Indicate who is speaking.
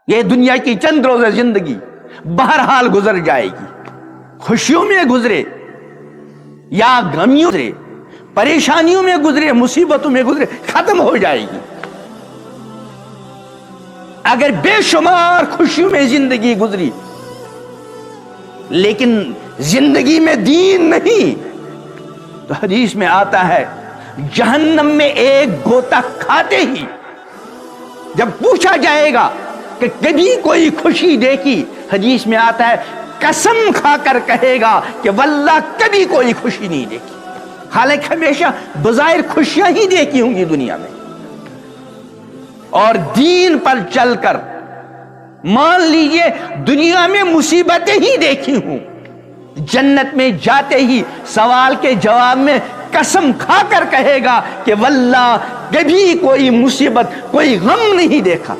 Speaker 1: ये दुनिया की चंद रोज़ जिंदगी बहरहाल गुजर जाएगी, खुशियों में गुजरे या गमियों से, परेशानियों में गुजरे, मुसीबतों में गुजरे, खत्म हो जाएगी। अगर बेशुमार खुशियों में जिंदगी गुजरी लेकिन जिंदगी में दीन नहीं, तो हदीस में आता है जहन्नम में एक गोता खाते ही जब पूछा जाएगा कि कभी कोई खुशी देखी, हदीस में आता है कसम खाकर कहेगा कि वल्लाह कभी कोई खुशी नहीं देखी। हालांकि हमेशा बज़ाहिर खुशियां ही देखी होंगी दुनिया में, और दीन पर चलकर मान लीजिए दुनिया में मुसीबतें ही देखी हूं, जन्नत में जाते ही सवाल के जवाब में कसम खाकर कहेगा कि वल्लाह कभी कोई मुसीबत, कोई गम नहीं देखा।